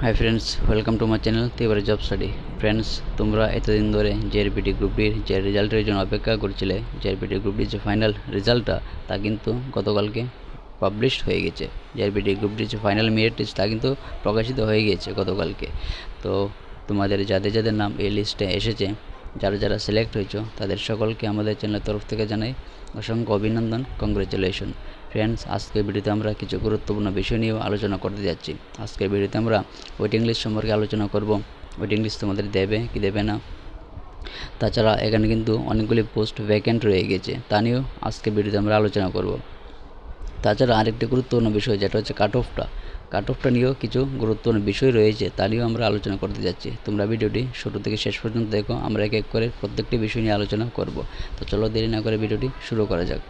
High friends, welcome to my channel Tiwari job study. Friends, তোমরা এতদিন ধরে জেআরপিটি গ্রুপ ডির যে রেজাল্টের জন্য অপেক্ষা করছিলে, জেআরপিটি গ্রুপ ডির যে ফাইনাল রেজাল্টটা তা কিন্তু গতকালকে পাবলিশড হয়ে গেছে। জেআরপিটি গ্রুপ ডির যে ফাইনাল মেরিট লিস্ট তা কিন্তু প্রকাশিত হয়ে গেছে গতকালকে। তো তোমাদের যাদের যাদের নাম এই লিস্টে এসেছে, যারা যারা সিলেক্ট হয়েছো, তাদের সকলকে আমাদের চ্যানেলের তরফ থেকে জানাই অসংখ্য অভিনন্দন, কংগ্রেচুলেশন। ফ্রেন্ডস, আজকের ভিডিওতে আমরা কিছু গুরুত্বপূর্ণ বিষয় নিয়ে আলোচনা করতে যাচ্ছি। আজকের ভিডিওতে আমরা ওয়েটিং লিস্ট সম্পর্কে আলোচনা করব। ওয়েটিং লিস্ট তোমাদের দেবে কি দেবে না, তাছাড়া এখানে কিন্তু অনেকগুলি পোস্ট ভ্যাকেন্ট রয়ে গেছে, তা নিয়েও আজকের ভিডিওতে আমরা আলোচনা করব। তাছাড়া আরেকটি গুরুত্বপূর্ণ বিষয় যেটা হচ্ছে কাট অফটা নিয়েও কিছু গুরুত্বপূর্ণ বিষয় রয়েছে, তা নিয়েও আমরা আলোচনা করতে যাচ্ছি। তোমরা ভিডিওটি শুরু থেকে শেষ পর্যন্ত দেখো, আমরা এক এক করে প্রত্যেকটি বিষয় নিয়ে আলোচনা করব। তো চলো দেরি না করে ভিডিওটি শুরু করা যাক।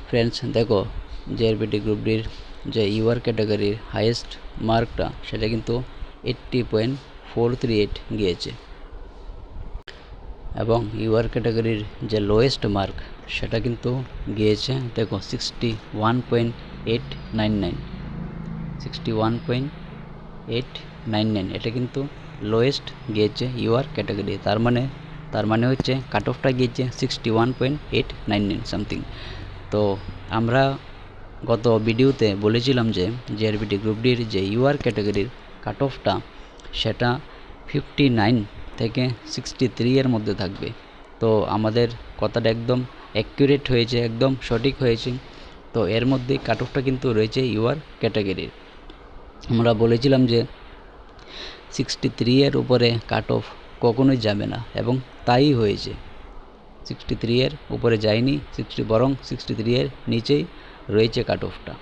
ফ্রেন্ডস, দেখো জেআরপিটি গ্রুপ ডির যে ইউআর ক্যাটাগরির হাইয়েস্ট মার্কটা সেটা কিন্তু 80.438 গিয়েছে, এবং ইউআর ক্যাটাগরির যে লোয়েস্ট মার্ক সেটা কিন্তু গিয়েছে, দেখো 61.899 61.899। এটা কিন্তু লোয়েস্ট গিয়েছে ইউআর ক্যাটাগরি। তার মানে হচ্ছে কাট অফটা গিয়েছে 61.899 সামথিং। তো আমরা গত ভিডিওতে বলেছিলাম যে জেআরপিটি গ্রুপ ডির যে ইউআর ক্যাটাগরির কাট অফটা সেটা 59 থেকে 63 এর মধ্যে থাকবে। তো আমাদের কথাটা একদম অ্যাকুরেট হয়েছে, একদম সঠিক হয়েছে। তো এর মধ্যে কাট অফটা কিন্তু রয়েছে ইউআর ক্যাটাগরির। আমরা বলেছিলাম যে 63 এর উপরে কাট অফ কখনোই যাবে না, এবং তাই হয়েছে। 63 এর উপরে যায়নি, বরং 63 এর নিচেই রয়েছে কাট অফটা।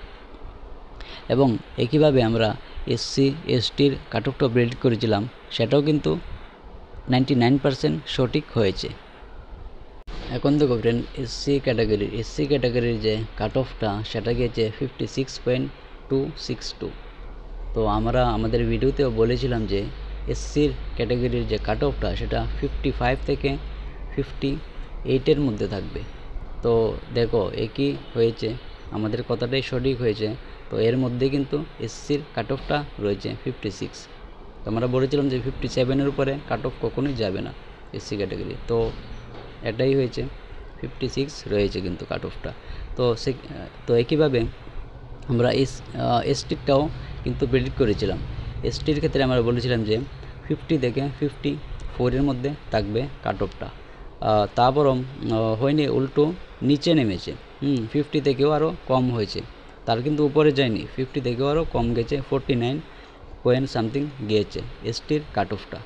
এবং একইভাবে আমরা এসসি এসটির কাট অফটা প্রেডিক্ট করেছিলাম, সেটাও কিন্তু 99% সঠিক হয়েছে। এখন দেখো ফ্রেন্ড, এসসি ক্যাটাগরির যে কাট অফটা সেটা গিয়েছে 56.262। তো আমরা আমাদের ভিডিওতেও বলেছিলাম যে এসসির ক্যাটাগরির যে কাট অফটা সেটা 55 থেকে 58 এর মধ্যে থাকবে। তো দেখো একই হয়েছে, আমাদের কথাটাই সঠিক হয়েছে। তো এর মধ্যে কিন্তু এসসির কাট অফটা রয়েছে 56। তো আমরা বলেছিলাম যে 57-এর উপরে কাট অফ কখনোই যাবে না এসসি ক্যাটাগরি। তো এটাই হয়েছে, 56 রয়েছে কিন্তু কাট অফটা। তো একইভাবে আমরা এসটিরটাও কিন্তু প্রেডিক্ট করেছিলাম। এসটির ক্ষেত্রে আমরা বলেছিলাম যে 50 থেকে 54-এর মধ্যে থাকবে কাট অফটা। তারপরও হয়নি, উল্টো নিচে নেমেছে। 50 থেকেও আরও কম হয়েছে, তার কিন্তু উপরে যায়নি, 50 থেকেও আরও কম গেছে, 49 পয়েন্ট সামথিং গিয়েছে এসটির কাট অফটা।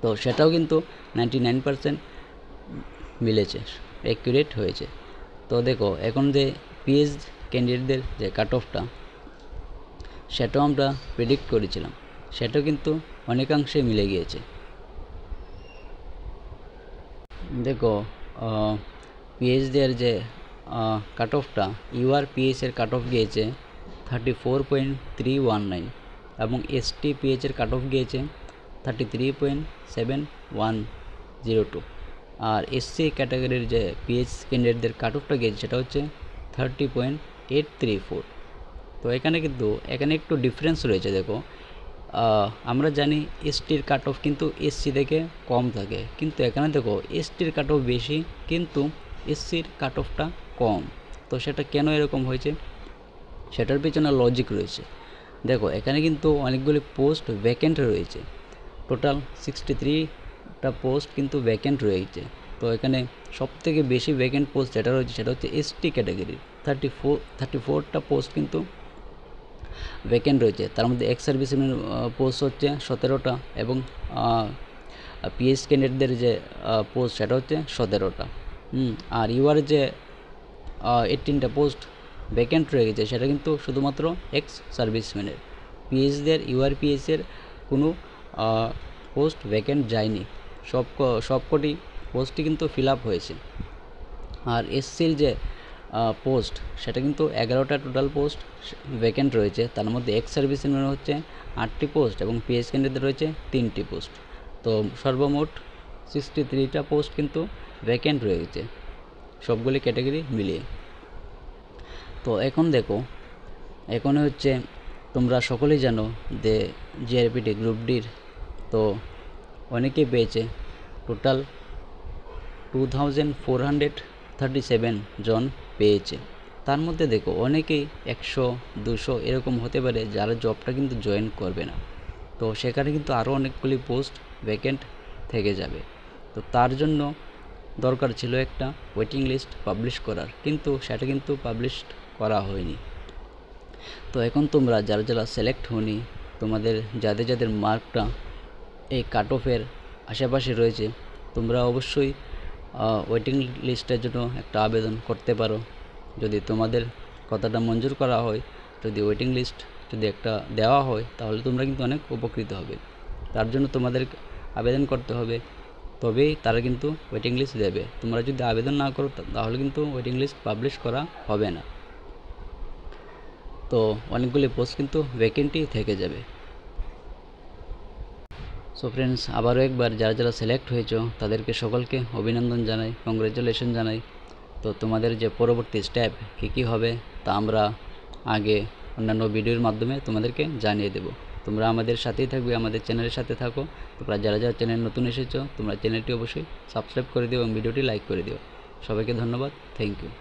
তো সেটাও কিন্তু 99% মিলেছে, অ্যাকুরেট হয়েছে। তো দেখো এখন যে পিএইচ ক্যান্ডিডেটদের যে কাট অফটা সেটাও আমরা প্রেডিক্ট করেছিলাম, সেটাও কিন্তু অনেকাংশে মিলে গিয়েছে। দেখো পিএইচদের যে কাট অফটা, ইউআর পিএইচের কাট অফ গিয়েছে 34.319, এবং এসটি পিএইচের কাট অফ গিয়েছে 33.7102। আর এসসি ক্যাটাগরির যে পিএইচ ক্যান্ডিডেটদের কাট অফটা গিয়েছে সেটা হচ্ছে 30.834। তো এখানে একটু ডিফারেন্স রয়েছে। দেখো আমরা জানি এসটির কাট অফ কিন্তু এসসি থেকে কম থাকে, কিন্তু এখানে দেখো এসটির কাট অফ বেশি কিন্তু এসসির কাট অফটা কম। তো সেটা কেন এরকম হয়েছে, সেটার পিছনে লজিক রয়েছে। দেখো এখানে কিন্তু অনেকগুলি পোস্ট ভ্যাকেন্ট রয়েছে, টোটাল 63টা পোস্ট কিন্তু ভ্যাকেন্ট রয়েছে। তো এখানে সবথেকে বেশি ভ্যাকেন্ট পোস্ট যেটা রয়েছে সেটা হচ্ছে এসটি ক্যাটাগরির, 34টা পোস্ট কিন্তু ভ্যাকেন্ট রয়েছে। তার মধ্যে এক্স সার্ভিসম্যান পোস্ট হচ্ছে 17টা, এবং পিএইচ ক্যান্ডিডেটদের যে পোস্ট সেটা হচ্ছে 17টা। আর ইউআর যে 18টা পোস্ট ভ্যাকেন্ট রয়ে গেছে সেটা কিন্তু শুধুমাত্র এক্স সার্ভিসম্যানের। পিএইচদের ইউআর পিএইচের কোনো পোস্ট ভ্যাকেন্ট যায়নি, সবকটি পোস্টই কিন্তু ফিল আপ হয়েছে। আর এসসির যে পোস্ট সেটা কিন্তু 11টা টোটাল পোস্ট ভ্যাকেন্ট রয়েছে, তার মধ্যে এক্স সার্ভিসম্যান হচ্ছে 8টি পোস্ট, এবং পিএইচ ক্যান্ডিডেট রয়েছে 3টি পোস্ট। তো সর্বমোট 63টা পোস্ট কিন্তু ভ্যাকেন্ট রয়েছে সবগুলি ক্যাটাগরি মিলিয়ে। তো এখন দেখো, এখন হচ্ছে তোমরা সকলেই জানো যে জিআরপিটি গ্রুপ ডির তো অনেকেই পেয়েছে, টোটাল 2437 জন পেয়েছে। তার মধ্যে দেখো অনেকেই 100 200 এরকম হতে পারে যারা জবটা কিন্তু জয়েন করবে না, তো সেখানে কিন্তু আরও অনেকগুলি পোস্ট ভ্যাকেন্ট থেকে যাবে। তো তার জন্য দরকার ছিল একটা ওয়েটিং লিস্ট পাবলিশ করার, কিন্তু সেটা কিন্তু পাবলিশ করা হয়নি। তো এখন তোমরা যারা যারা সিলেক্ট হওনি, তোমাদের যাদের যাদের মার্কটা এই কাট অফের আশেপাশে রয়েছে, তোমরা অবশ্যই ওয়েটিং লিস্টের জন্য একটা আবেদন করতে পারো। যদি তোমাদের কথাটা মঞ্জুর করা হয়, যদি ওয়েটিং লিস্ট যদি একটা দেওয়া হয়, তাহলে তোমরা কিন্তু অনেক উপকৃত হবে। তার জন্য তোমাদের আবেদন করতে হবে, তবেই তারা কিন্তু ওয়েটিং লিস্ট দেবে। তোমরা যদি আবেদন না করো তাহলে কিন্তু ওয়েটিং লিস্ট পাবলিশ করা হবে না। তো অনেকগুলি পোস্ট কিন্তু ভ্যাকেন্টই থেকে যাবে। সো ফ্রেন্ডস, আবারও একবার যারা যারা সিলেক্ট হয়েছো তাদেরকে সকলকে অভিনন্দন জানাই, কংগ্রেচুলেশন জানাই। তো তোমাদের যে পরবর্তী স্টেপ কী হবে তা আমরা আগে অন্যান্য ভিডিওর মাধ্যমে তোমাদেরকে জানিয়ে দেব। তোমরা আমাদের সাথেই থাকবে, আমাদের চ্যানেলের সাথে থাকো। তোমরা যারা যারা চ্যানেল নতুন এসেছো, তোমরা চ্যানেলটি অবশ্যই সাবস্ক্রাইব করে দিও এবং ভিডিওটি লাইক করে দিও। সবাইকে ধন্যবাদ, থ্যাংক ইউ।